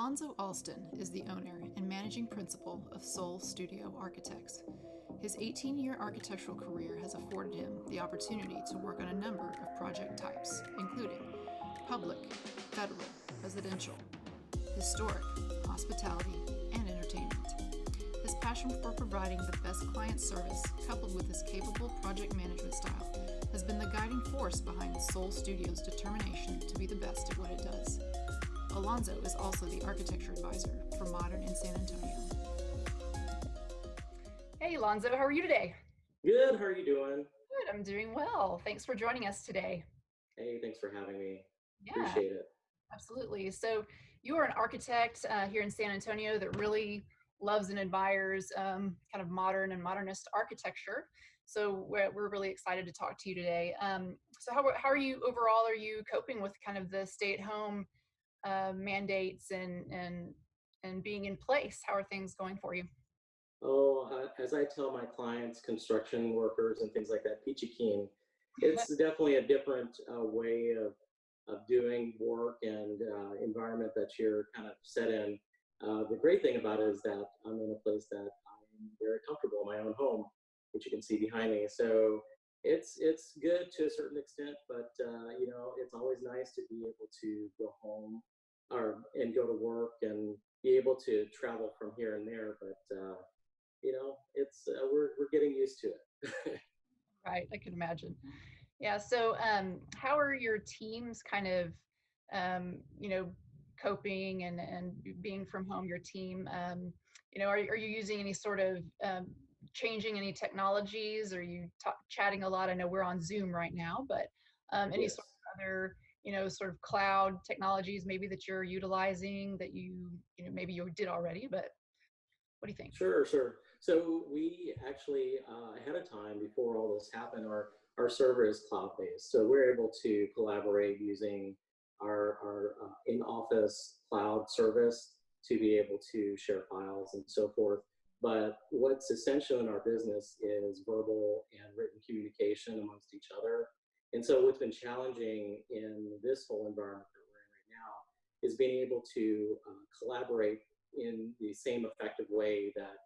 Alonzo Alston is the owner and managing principal of Soul Studio Architects. His 18-year architectural career has afforded him the opportunity to work on a number of project types, including public, federal, residential, historic, hospitality, and entertainment. His passion for providing the best client service, coupled with his capable project management style, has been the guiding force behind Soul Studio's determination to be the best at what it does. Alonzo is also the architecture advisor for Modern in San Antonio. Hey, Alonzo, how are you today? Good. How are you doing? Good, I'm doing well. Thanks for joining us today. Hey, thanks for having me. Yeah, Appreciate it. absolutely. So, you are an architect here in San Antonio that really loves and admires kind of modern and modernist architecture. So, we're really excited to talk to you today. So, how are you overall? Are you coping with kind of the stay-at-home mandates and being in place? How are things going for you? As I tell my clients, construction workers and things like that, peachy keen, it's definitely a different way of doing work and environment that you're kind of set in. The great thing about it is that I'm in a place that I'm very comfortable, my own home, which you can see behind me. So it's good to a certain extent, but it's always nice to be able to go home and go to work and be able to travel from here and there. But it's we're getting used to it. Right, I can imagine. Yeah. So, how are your teams kind of, you know, coping and being from home? Your team, are you using any sort of changing any technologies? Are you chatting a lot? I know we're on Zoom right now, but any sort Yes. of other, sort of cloud technologies maybe that you're utilizing that maybe you did already, but what do you think? Sure, sure. So we actually, ahead of time, before all this happened, our server is cloud-based. So we're able to collaborate using our in-office cloud service to be able to share files and so forth. But what's essential in our business is verbal and written communication amongst each other. And so what's been challenging in this whole environment that we're in right now is being able to collaborate in the same effective way that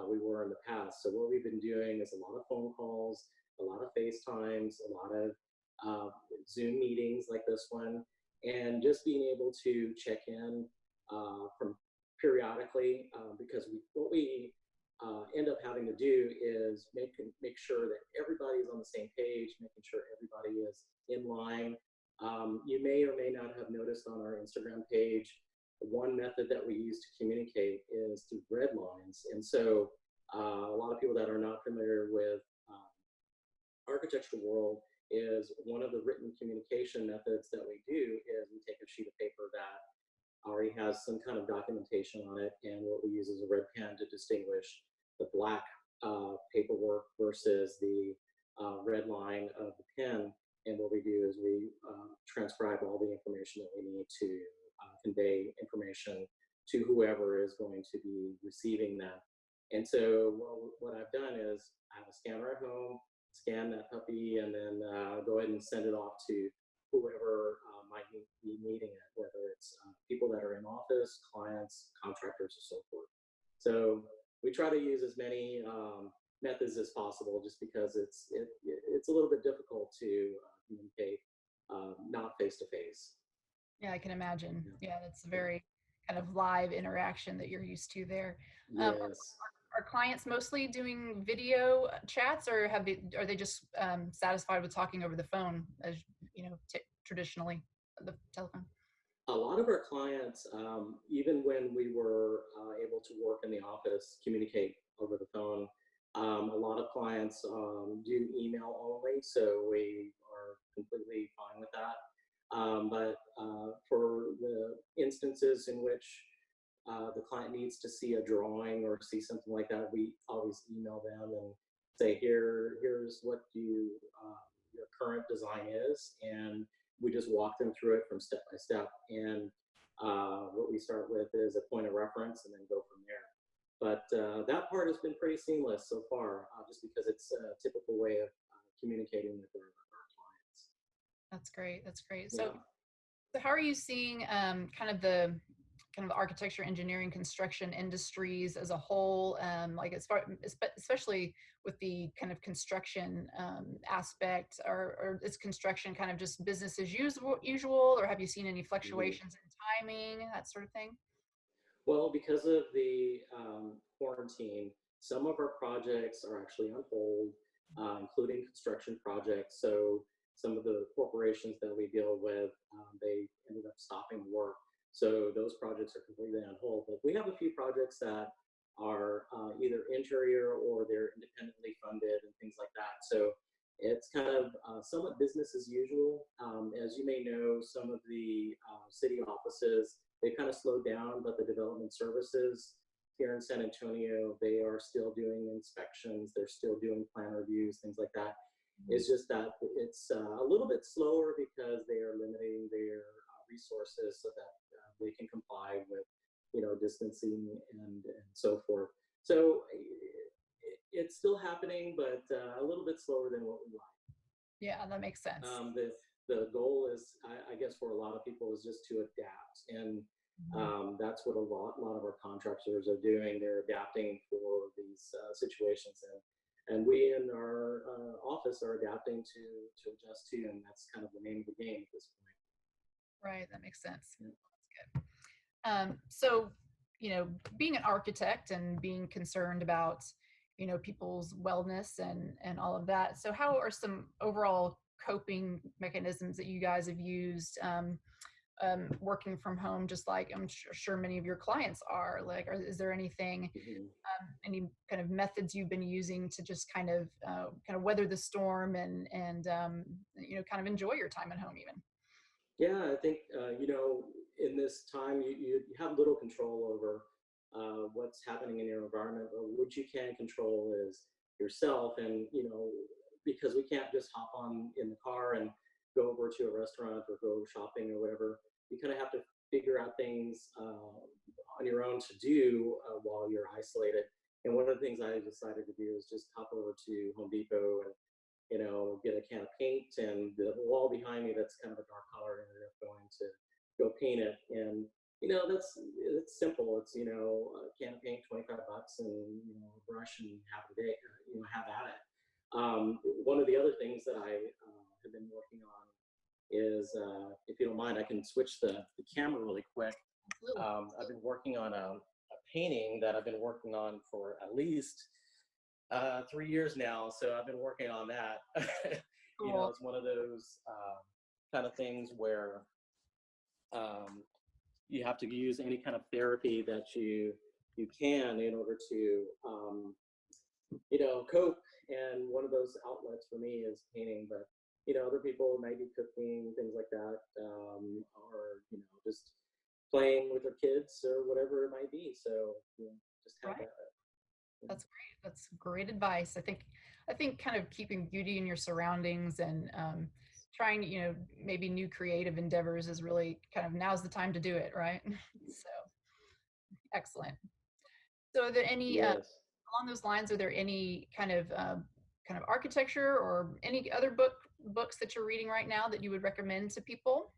we were in the past. So what we've been doing is a lot of phone calls, a lot of FaceTimes, a lot of Zoom meetings like this one, and just being able to check in from periodically because what we end up having to do is make sure that everybody's on the same page, making sure everybody is in line. You may or may not have noticed on our Instagram page, one method that we use to communicate is through red lines. And so a lot of people that are not familiar with architectural world is one of the written communication methods that we do is we take a sheet of paper that already has some kind of documentation on it, and what we use is a red pen to distinguish the black paperwork versus the red line of the pen. And what we do is we transcribe all the information that we need to convey information to whoever is going to be receiving that. And so what I've done is I have a scanner at home, scan that puppy, and then go ahead and send it off to whoever might be needing it, whether it's people that are in office, clients, contractors, or so forth. So we try to use as many methods as possible, just because it's a little bit difficult to communicate not face to face. Yeah, I can imagine. Yeah, that's a very kind of live interaction that you're used to there. Yes. Are clients mostly doing video chats, or are they just satisfied with talking over the phone as traditionally the telephone? A lot of our clients, even when we were able to work in the office, communicate over the phone, a lot of clients do email only, so we are completely fine with that. But for the instances in which the client needs to see a drawing or see something like that, we always email them and say, here's what your current design is, and we just walk them through it from step by step. And what we start with is a point of reference and then go from there. But that part has been pretty seamless so far, just because it's a typical way of communicating with our clients. That's great. That's great. So, Yeah. how are you seeing kind of the kind of the architecture, engineering, construction industries as a whole, like especially with the kind of construction aspect, or is construction kind of just business as usual, or have you seen any Mhm. fluctuations in timing, that sort of thing? Well, because of the quarantine, some of our projects are actually on hold, including construction projects. So some of the corporations that we deal with, they ended up stopping work. So those projects are completely on hold. But we have a few projects that are either interior or they're independently funded and things like that. So it's kind of somewhat business as usual. As you may know, some of the city offices, they kind of slowed down, but the development services here in San Antonio, they are still doing inspections, they're still doing plan reviews, things like that. It's just that it's a little bit slower because they are limiting their resources so that they can comply with, distancing and so forth. So it's still happening, but a little bit slower than what we like. Yeah, that makes sense. The goal is, I guess, for a lot of people is just to adapt, and Mhm. that's what a lot of our contractors are doing. They're adapting for these situations, and we in our office are adapting to adjust to, and that's kind of the name of the game at this point. Right, that makes sense. Yeah. That's good. So, being an architect and being concerned about, people's wellness and all of that. So, how are some overall coping mechanisms that you guys have used, working from home? Just like I'm sure many of your clients are. Like, is there anything, Mhm. any kind of methods you've been using to just kind of weather the storm and kind of enjoy your time at home, even? Yeah, I think in this time you have little control over what's happening in your environment, but what you can control is yourself. And because we can't just hop on in the car and go over to a restaurant or go shopping or whatever, you kind of have to figure out things on your own to do while you're isolated. And one of the things I decided to do is just hop over to Home Depot and get a can of paint, and the wall behind me that's kind of a dark color, and ended up going to go paint it. And it's simple. It's a can of paint, 25 bucks, and a brush, and have a day, have at it. One of the other things that I have been working on is, if you don't mind, I can switch the camera really quick. Absolutely. I've been working on a painting that I've been working on for at least 3 years now. So I've been working on that. Cool. It's one of those kind of things where um, you have to use any kind of therapy that you can in order to cope. And one of those outlets for me is painting, but other people might be cooking, things like that, or just playing with their kids or whatever it might be. So just have Right. that. That's great. That's great advice. I think kind of keeping beauty in your surroundings and trying, maybe new creative endeavors is really kind of now's the time to do it, right? So excellent. So are there any Yes. along those lines? Are there any kind of architecture or any other books that you're reading right now that you would recommend to people?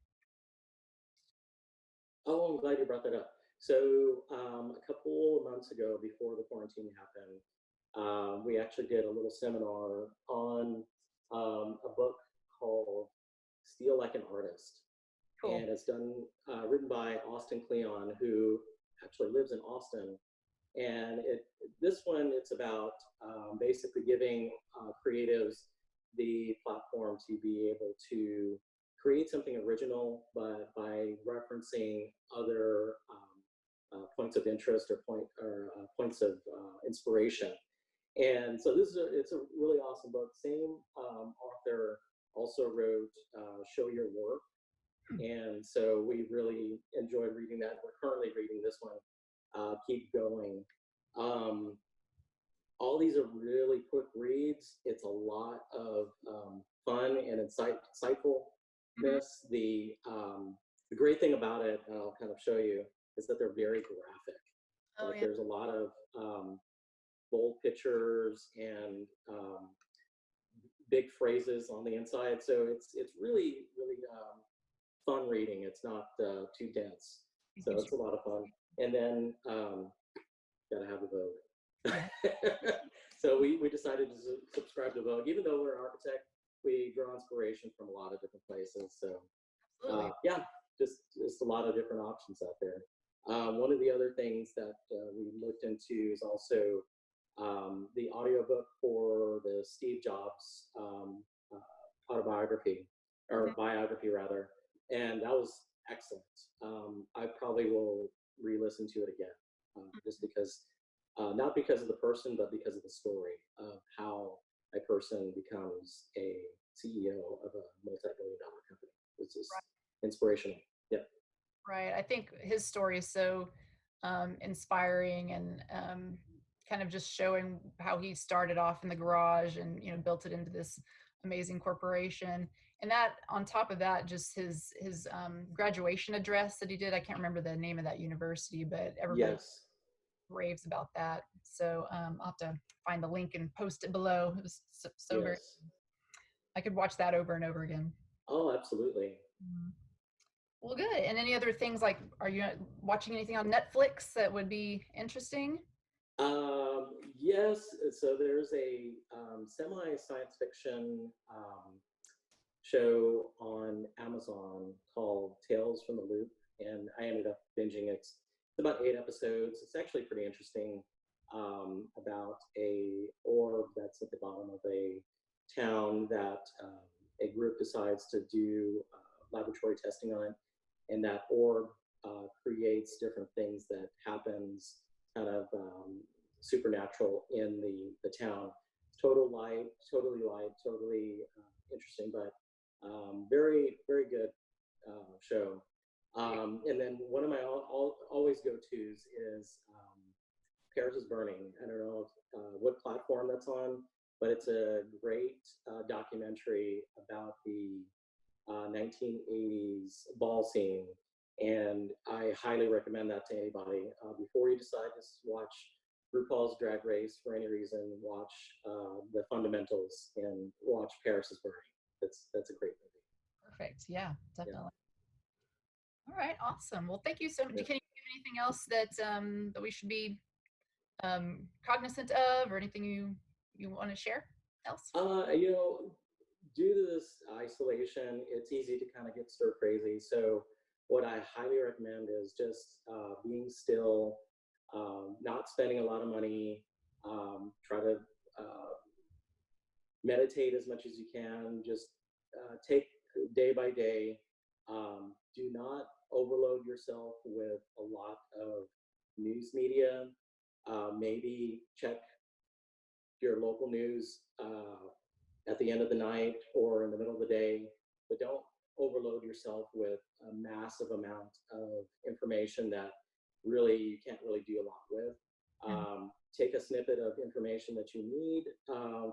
Oh, I'm glad you brought that up. So, a couple of months ago, before the quarantine happened, we actually did a little seminar on a book called "Steal Like an Artist," Cool. and it's written by Austin Kleon, who actually lives in Austin. And this one, it's about basically giving creatives the platform to be able to create something original, but by referencing other points of interest or points of inspiration. And so it's a really awesome book. Same author also wrote "Show Your Work," Hmm. and so we really enjoyed reading that. We're currently reading this one, "Keep Going." Um, all these are really quick reads. It's a lot of fun and Mhm. insightfulness. The great thing about it, and I'll kind of show you, is that they're very graphic. Oh Like yeah. there's a lot of bold pictures and big phrases on the inside. So it's really fun reading. It's not too dense. So it's a lot of fun. And then gotta have the Vogue. So we decided to subscribe to Vogue. Even though we're an architect, we draw inspiration from a lot of different places. So yeah, just a lot of different options out there. One of the other things that we looked into is also the audiobook for the Steve Jobs autobiography, or biography rather, and that was excellent. I probably will re-listen to it again, just because, not because of the person, but because of the story of how a person becomes a CEO of a multi-billion-dollar company. It's just inspirational. Yeah. Right. I think his story is so inspiring, and kind of just showing how he started off in the garage and, you know, built it into this amazing corporation. And that, on top of that, just his graduation address that he did. I can't remember the name of that university, but everybody raves about that. So I'll have to find the link and post it below. It was so very, I could watch that over and over again. Oh, absolutely. Well, good. And any other things, like, are you watching anything on Netflix that would be interesting? Yes. So there's a semi-science fiction show on Amazon called Tales from the Loop, and I ended up binging it. It's about 8 episodes. It's actually pretty interesting, about a orb that's at the bottom of a town that a group decides to do laboratory testing on, and that orb creates different things that happens kind of supernatural in the town. Totally light, totally interesting, but very, very good show. And then one of my always go-tos is Paris is Burning. I don't know what platform that's on, but it's a great documentary about the 1980s ball scene. And I highly recommend that to anybody. Before you decide to watch RuPaul's Drag Race for any reason, watch The Fundamentals and watch Paris is Burning. That's a great movie. Perfect. Yeah, definitely. Yeah. All right. Awesome. Well, thank you so much. Can you give anything else that that we should be cognizant of, or anything you want to share else? You know, due to this isolation, it's easy to kind of get stir crazy. So what I highly recommend is just being still, not spending a lot of money. Try to meditate as much as you can. Just take day by day. Do not overload yourself with a lot of news media. Maybe check your local news at the end of the night or in the middle of the day, but don't overload yourself with a massive amount of information that really you can't really do a lot with. Take a snippet of information that you need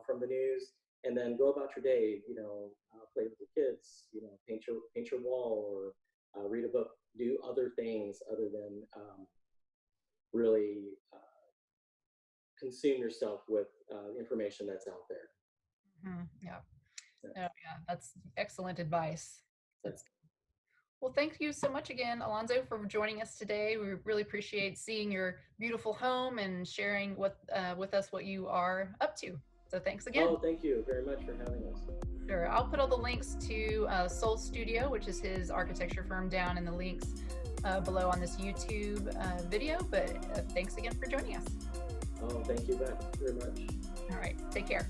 from the news, and then go about your day. You know, play with your kids. You know, paint your wall, or read a book. Do other things other than really consume yourself with information that's out there. Yeah. Oh, yeah, that's excellent advice. Well, thank you so much again, Alonzo, for joining us today. We really appreciate seeing your beautiful home and sharing with us what you are up to. So thanks again. Oh, thank you very much for having us. Sure. I'll put all the links to Soul Studio, which is his architecture firm, down in the links below on this YouTube video. But thanks again for joining us. Oh, thank you very much. All right. Take care.